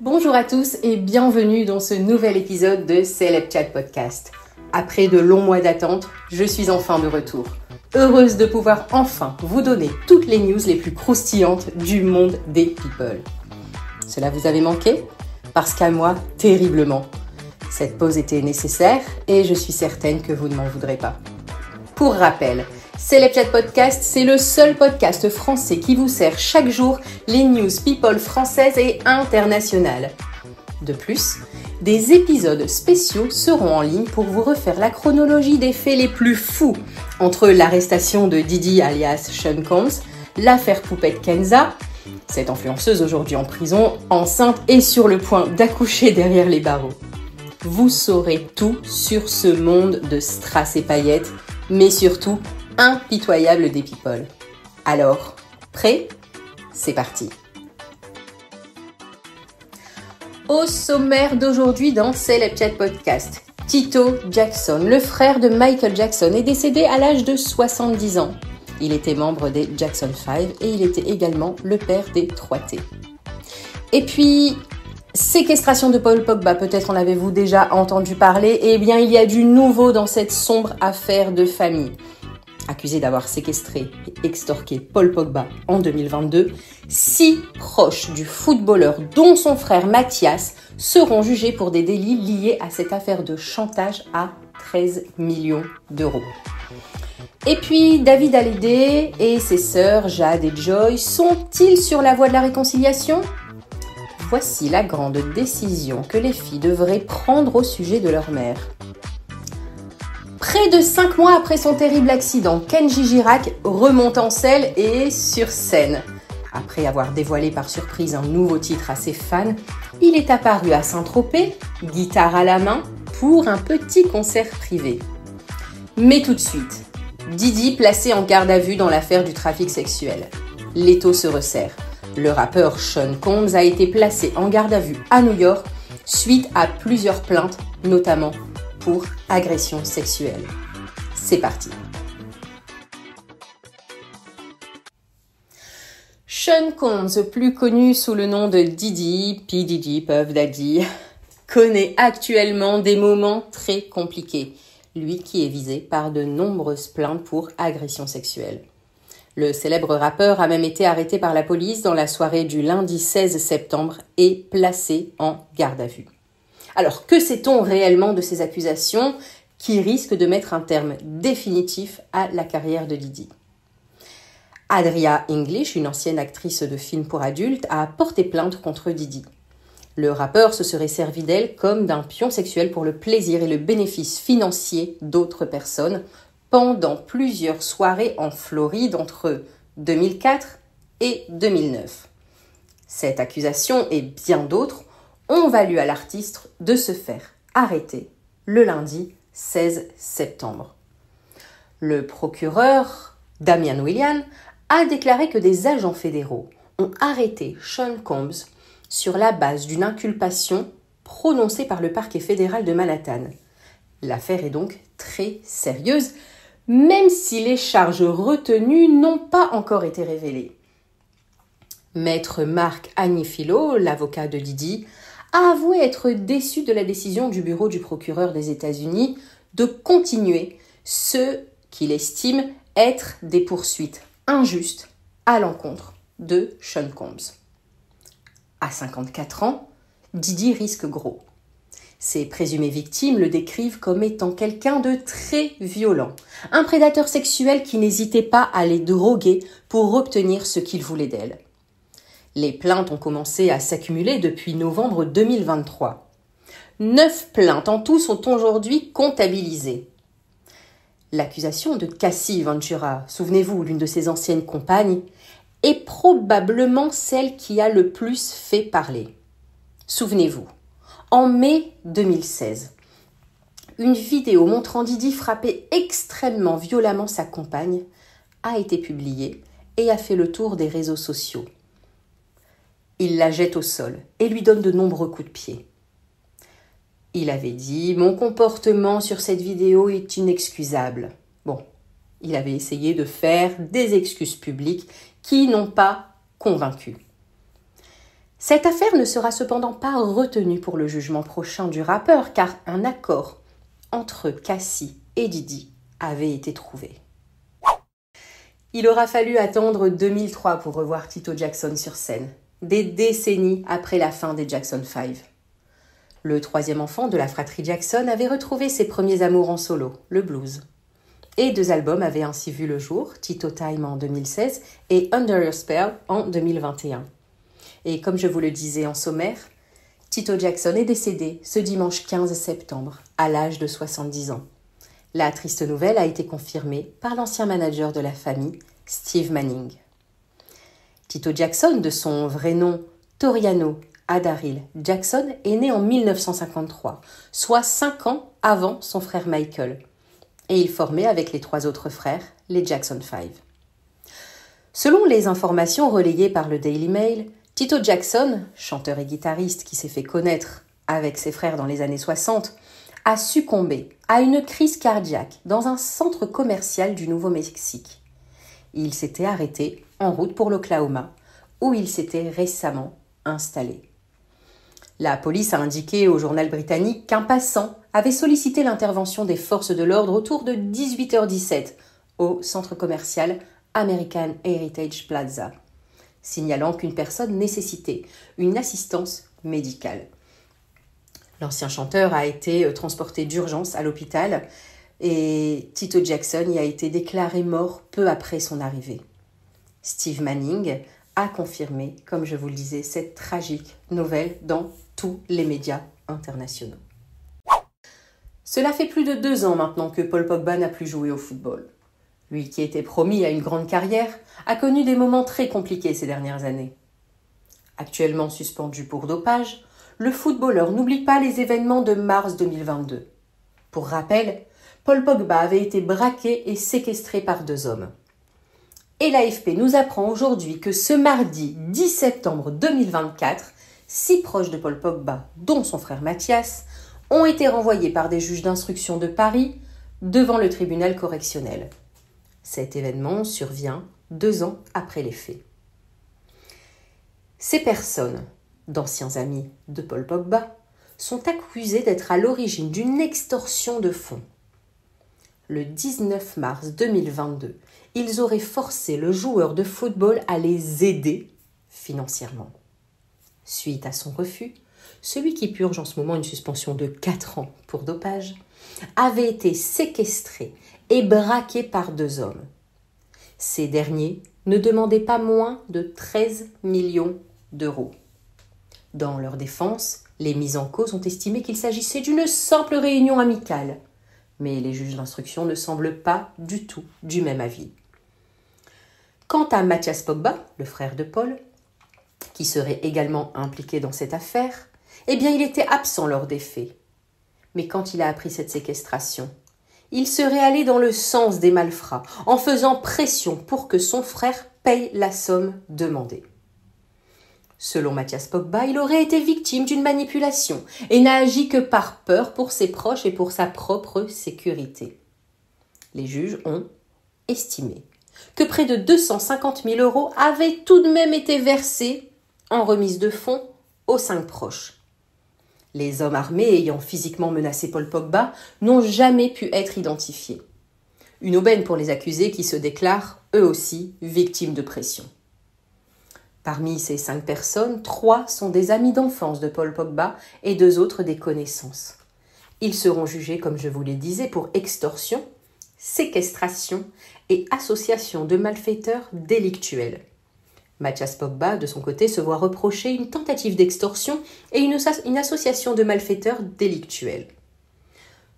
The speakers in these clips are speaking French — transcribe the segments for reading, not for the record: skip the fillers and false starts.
Bonjour à tous et bienvenue dans ce nouvel épisode de Celeb Chat Podcast. Après de longs mois d'attente, je suis enfin de retour. Heureuse de pouvoir enfin vous donner toutes les news les plus croustillantes du monde des people. Cela vous avait manqué? Parce qu'à moi, terriblement. Cette pause était nécessaire et je suis certaine que vous ne m'en voudrez pas. Pour rappel, Celeb Chat Podcast, c'est le seul podcast français qui vous sert chaque jour les news people françaises et internationales. De plus, des épisodes spéciaux seront en ligne pour vous refaire la chronologie des faits les plus fous entre l'arrestation de Didi alias Sean Combs, l'affaire Poupette Kenza, cette influenceuse aujourd'hui en prison, enceinte et sur le point d'accoucher derrière les barreaux. Vous saurez tout sur ce monde de strass et paillettes, mais surtout impitoyable des people. Alors, prêt? C'est parti. Au sommaire d'aujourd'hui dans Celeb Chat Podcast, Tito Jackson, le frère de Michael Jackson, est décédé à l'âge de 70 ans. Il était membre des Jackson 5 et il était également le père des 3T. Et puis, séquestration de Paul Pogba, peut-être en avez-vous déjà entendu parler. Eh bien, il y a du nouveau dans cette sombre affaire de famille. Accusé d'avoir séquestré et extorqué Paul Pogba en 2022, 6 proches du footballeur, dont son frère Mathias, seront jugés pour des délits liés à cette affaire de chantage à 13 millions d'euros. Et puis, David Hallyday et ses sœurs Jade et Joy sont-ils sur la voie de la réconciliation ? Voici la grande décision que les filles devraient prendre au sujet de leur mère. Près de 5 mois après son terrible accident, Kenji Girac remonte en selle et sur scène. Après avoir dévoilé par surprise un nouveau titre à ses fans, il est apparu à Saint-Tropez, guitare à la main, pour un petit concert privé. Mais tout de suite, Didi placé en garde à vue dans l'affaire du trafic sexuel. L'étau se resserre. Le rappeur Sean Combs a été placé en garde à vue à New York suite à plusieurs plaintes, notamment pour agression sexuelle. C'est parti. Sean Combs, plus connu sous le nom de Didi, P. Diddy, Puff Daddy, connaît actuellement des moments très compliqués, lui qui est visé par de nombreuses plaintes pour agression sexuelle. Le célèbre rappeur a même été arrêté par la police dans la soirée du lundi 16 septembre et placé en garde à vue. Alors, que sait-on réellement de ces accusations qui risquent de mettre un terme définitif à la carrière de Didi ? Adria English, une ancienne actrice de films pour adultes, a porté plainte contre Didi. Le rappeur se serait servi d'elle comme d'un pion sexuel pour le plaisir et le bénéfice financier d'autres personnes pendant plusieurs soirées en Floride entre 2004 et 2009. Cette accusation et bien d'autres ont valu à l'artiste de se faire arrêter le lundi 16 septembre. Le procureur Damian Williams a déclaré que des agents fédéraux ont arrêté Sean Combs sur la base d'une inculpation prononcée par le parquet fédéral de Manhattan. L'affaire est donc très sérieuse, même si les charges retenues n'ont pas encore été révélées. Maître Marc Agnifilo, l'avocat de Didi, a avoué être déçu de la décision du bureau du procureur des États-Unis de continuer ce qu'il estime être des poursuites injustes à l'encontre de Sean Combs. À 54 ans, Didi risque gros. Ses présumées victimes le décrivent comme étant quelqu'un de très violent, un prédateur sexuel qui n'hésitait pas à les droguer pour obtenir ce qu'il voulait d'elles. Les plaintes ont commencé à s'accumuler depuis novembre 2023. 9 plaintes en tout sont aujourd'hui comptabilisées. L'accusation de Cassie Ventura, souvenez-vous, l'une de ses anciennes compagnes, est probablement celle qui a le plus fait parler. Souvenez-vous, en mai 2016, une vidéo montrant Didi frapper extrêmement violemment sa compagne a été publiée et a fait le tour des réseaux sociaux. Il la jette au sol et lui donne de nombreux coups de pied. Il avait dit « Mon comportement sur cette vidéo est inexcusable ». Bon, il avait essayé de faire des excuses publiques qui n'ont pas convaincu. Cette affaire ne sera cependant pas retenue pour le jugement prochain du rappeur car un accord entre Cassie et Diddy avait été trouvé. Il aura fallu attendre 2003 pour revoir Tito Jackson sur scène, des décennies après la fin des Jackson 5. Le troisième enfant de la fratrie Jackson avait retrouvé ses premiers amours en solo, le blues. Et 2 albums avaient ainsi vu le jour, Tito Time en 2016 et Under Your Spell en 2021. Et comme je vous le disais en sommaire, Tito Jackson est décédé ce dimanche 15 septembre, à l'âge de 70 ans. La triste nouvelle a été confirmée par l'ancien manager de la famille, Steve Manning. Tito Jackson, de son vrai nom Toriano Adaril Jackson, est né en 1953, soit 5 ans avant son frère Michael. Et il formait avec les 3 autres frères les Jackson 5. Selon les informations relayées par le Daily Mail, Tito Jackson, chanteur et guitariste qui s'est fait connaître avec ses frères dans les années 60, a succombé à une crise cardiaque dans un centre commercial du Nouveau-Mexique. Il s'était arrêté en route pour l'Oklahoma, où il s'était récemment installé. La police a indiqué au journal britannique qu'un passant avait sollicité l'intervention des forces de l'ordre autour de 18h17 au centre commercial American Heritage Plaza, signalant qu'une personne nécessitait une assistance médicale. L'ancien chanteur a été transporté d'urgence à l'hôpital et Tito Jackson y a été déclaré mort peu après son arrivée. Steve Manning a confirmé, comme je vous le disais, cette tragique nouvelle dans tous les médias internationaux. Cela fait plus de 2 ans maintenant que Paul Pogba n'a plus joué au football. Lui qui était promis à une grande carrière, a connu des moments très compliqués ces dernières années. Actuellement suspendu pour dopage, le footballeur n'oublie pas les événements de mars 2022. Pour rappel, Paul Pogba avait été braqué et séquestré par 2 hommes. Et l'AFP nous apprend aujourd'hui que ce mardi 10 septembre 2024, 6 proches de Paul Pogba, dont son frère Mathias, ont été renvoyés par des juges d'instruction de Paris devant le tribunal correctionnel. Cet événement survient 2 ans après les faits. Ces personnes, d'anciens amis de Paul Pogba, sont accusés d'être à l'origine d'une extorsion de fonds. Le 19 mars 2022, ils auraient forcé le joueur de football à les aider financièrement. Suite à son refus, celui qui purge en ce moment une suspension de 4 ans pour dopage, avait été séquestré et braqué par 2 hommes. Ces derniers ne demandaient pas moins de 13 millions d'euros. Dans leur défense, les mis en cause ont estimé qu'il s'agissait d'une simple réunion amicale. Mais les juges d'instruction ne semblent pas du tout du même avis. Quant à Mathias Pogba, le frère de Paul, qui serait également impliqué dans cette affaire, eh bien il était absent lors des faits. Mais quand il a appris cette séquestration, il serait allé dans le sens des malfrats, en faisant pression pour que son frère paye la somme demandée. Selon Mathias Pogba, il aurait été victime d'une manipulation et n'a agi que par peur pour ses proches et pour sa propre sécurité. Les juges ont estimé que près de 250 000 € avaient tout de même été versés en remise de fonds aux 5 proches. Les hommes armés ayant physiquement menacé Paul Pogba n'ont jamais pu être identifiés. Une aubaine pour les accusés qui se déclarent, eux aussi, victimes de pression. Parmi ces 5 personnes, 3 sont des amis d'enfance de Paul Pogba et 2 autres des connaissances. Ils seront jugés, comme je vous le disais, pour extorsion, séquestration et association de malfaiteurs délictuels. Mathias Pogba, de son côté, se voit reprocher une tentative d'extorsion et une association de malfaiteurs délictuels.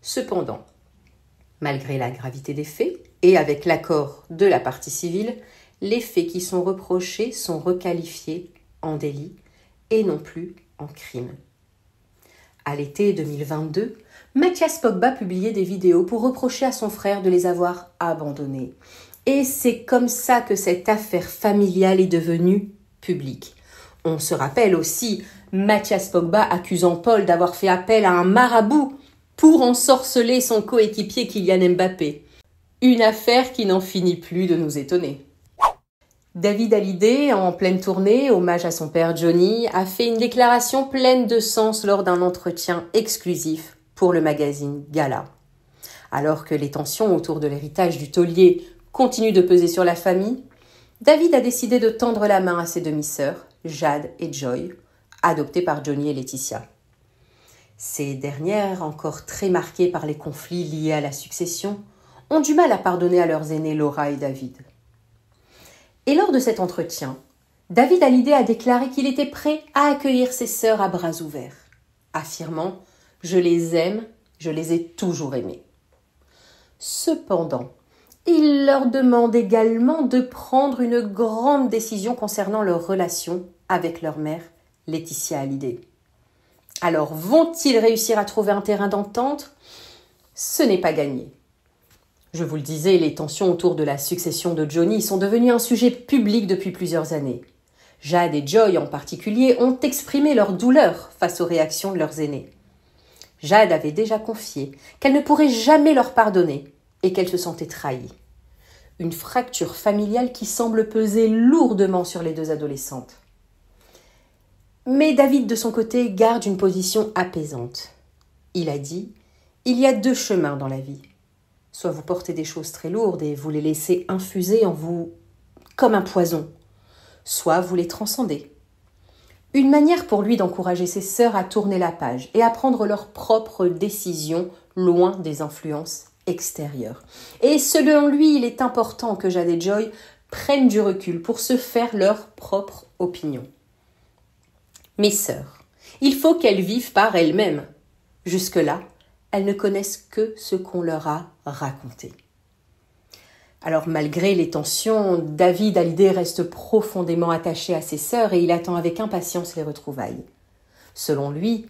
Cependant, malgré la gravité des faits et avec l'accord de la partie civile, les faits qui sont reprochés sont requalifiés en délit et non plus en crime. À l'été 2022, Mathias Pogba publiait des vidéos pour reprocher à son frère de les avoir abandonnés. Et c'est comme ça que cette affaire familiale est devenue publique. On se rappelle aussi Mathias Pogba accusant Paul d'avoir fait appel à un marabout pour ensorceler son coéquipier Kylian Mbappé. Une affaire qui n'en finit plus de nous étonner. David Hallyday, en pleine tournée, hommage à son père Johnny, a fait une déclaration pleine de sens lors d'un entretien exclusif pour le magazine Gala. Alors que les tensions autour de l'héritage du taulier continuent de peser sur la famille, David a décidé de tendre la main à ses demi-sœurs, Jade et Joy, adoptées par Johnny et Laetitia. Ces dernières, encore très marquées par les conflits liés à la succession, ont du mal à pardonner à leurs aînés Laura et David. Et lors de cet entretien, David Hallyday a déclaré qu'il était prêt à accueillir ses sœurs à bras ouverts, affirmant « Je les aime, je les ai toujours aimées ». Cependant, il leur demande également de prendre une grande décision concernant leur relation avec leur mère, Laetitia Hallyday. Alors, vont-ils réussir à trouver un terrain d'entente ? Ce n'est pas gagné. Je vous le disais, les tensions autour de la succession de Johnny sont devenues un sujet public depuis plusieurs années. Jade et Joy en particulier ont exprimé leur douleur face aux réactions de leurs aînés. Jade avait déjà confié qu'elle ne pourrait jamais leur pardonner et qu'elle se sentait trahie. Une fracture familiale qui semble peser lourdement sur les deux adolescentes. Mais David, de son côté, garde une position apaisante. Il a dit « Il y a deux chemins dans la vie. Soit vous portez des choses très lourdes et vous les laissez infuser en vous comme un poison, soit vous les transcendez. » Une manière pour lui d'encourager ses sœurs à tourner la page et à prendre leurs propres décisions loin des influences extérieures. Et selon lui, il est important que Jade et Joy prennent du recul pour se faire leur propre opinion. Mes sœurs, il faut qu'elles vivent par elles-mêmes. Jusque-là, elles ne connaissent que ce qu'on leur a raconté. Alors malgré les tensions, David Hallyday reste profondément attaché à ses sœurs et il attend avec impatience les retrouvailles. Selon lui,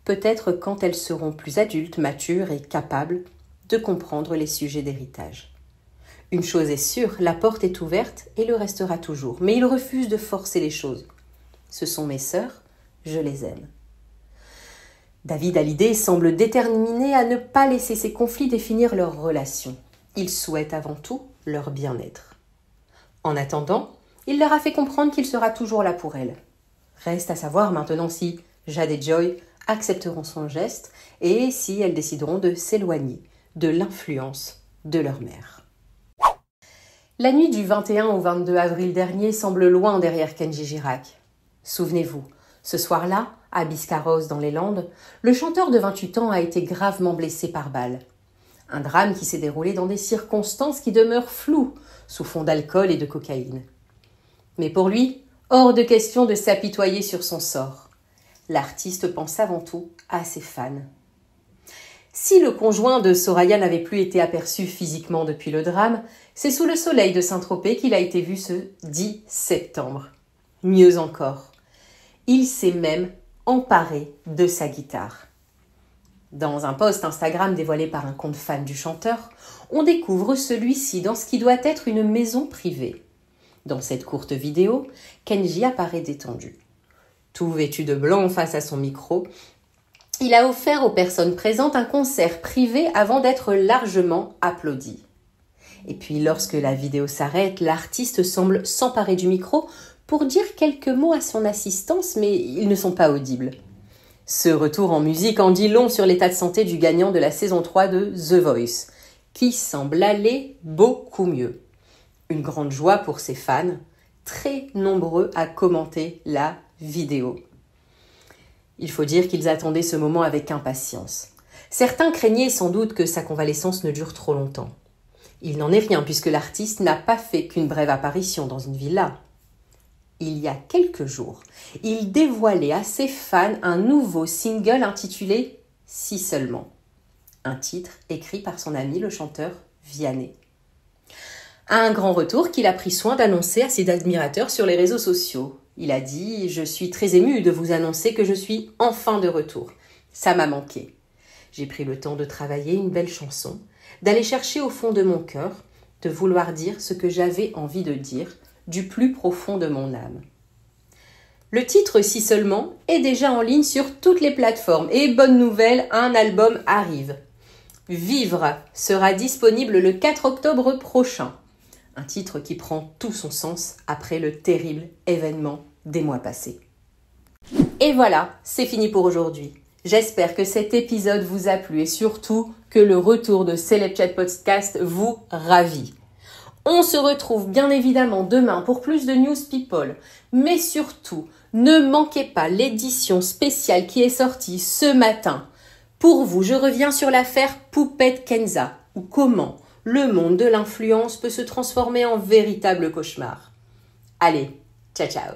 peut-être quand elles seront plus adultes, matures et capables de comprendre les sujets d'héritage. Une chose est sûre, la porte est ouverte et le restera toujours, mais il refuse de forcer les choses. Ce sont mes sœurs, je les aime. David Hallyday semble déterminé à ne pas laisser ces conflits définir leur relation. Il souhaite avant tout leur bien-être. En attendant, il leur a fait comprendre qu'il sera toujours là pour elles. Reste à savoir maintenant si Jade et Joy accepteront son geste et si elles décideront de s'éloigner de l'influence de leur mère. La nuit du 21 au 22 avril dernier semble loin derrière Kenji Girac. Souvenez-vous, ce soir-là, à Biscarrosse dans les Landes, le chanteur de 28 ans a été gravement blessé par balle. Un drame qui s'est déroulé dans des circonstances qui demeurent floues, sous fond d'alcool et de cocaïne. Mais pour lui, hors de question de s'apitoyer sur son sort. L'artiste pense avant tout à ses fans. Si le conjoint de Soraya n'avait plus été aperçu physiquement depuis le drame, c'est sous le soleil de Saint-Tropez qu'il a été vu ce 10 septembre. Mieux encore, il s'est même emparé de sa guitare. Dans un post Instagram dévoilé par un compte fan du chanteur, on découvre celui-ci dans ce qui doit être une maison privée. Dans cette courte vidéo, Kenji apparaît détendu. Tout vêtu de blanc face à son micro, il a offert aux personnes présentes un concert privé avant d'être largement applaudi. Et puis lorsque la vidéo s'arrête, l'artiste semble s'emparer du micro pour dire quelques mots à son assistance, mais ils ne sont pas audibles. Ce retour en musique en dit long sur l'état de santé du gagnant de la saison 3 de The Voice, qui semble aller beaucoup mieux. Une grande joie pour ses fans, très nombreux à commenter la vidéo. Il faut dire qu'ils attendaient ce moment avec impatience. Certains craignaient sans doute que sa convalescence ne dure trop longtemps. Il n'en est rien puisque l'artiste n'a pas fait qu'une brève apparition dans une villa. Il y a quelques jours, il dévoilait à ses fans un nouveau single intitulé « Si seulement », un titre écrit par son ami le chanteur Vianney. Un grand retour qu'il a pris soin d'annoncer à ses admirateurs sur les réseaux sociaux. Il a dit « Je suis très ému de vous annoncer que je suis enfin de retour. Ça m'a manqué. J'ai pris le temps de travailler une belle chanson, d'aller chercher au fond de mon cœur, de vouloir dire ce que j'avais envie de dire, du plus profond de mon âme. » Le titre « Si seulement » est déjà en ligne sur toutes les plateformes et bonne nouvelle, un album arrive. « Vivre » sera disponible le 4 octobre prochain. Un titre qui prend tout son sens après le terrible événement des mois passés. Et voilà, c'est fini pour aujourd'hui. J'espère que cet épisode vous a plu et surtout que le retour de Celeb Chat Podcast vous ravit. On se retrouve bien évidemment demain pour plus de News People, mais surtout, ne manquez pas l'édition spéciale qui est sortie ce matin. Pour vous, je reviens sur l'affaire Poupette Kenza, ou comment le monde de l'influence peut se transformer en véritable cauchemar. Allez, ciao ciao.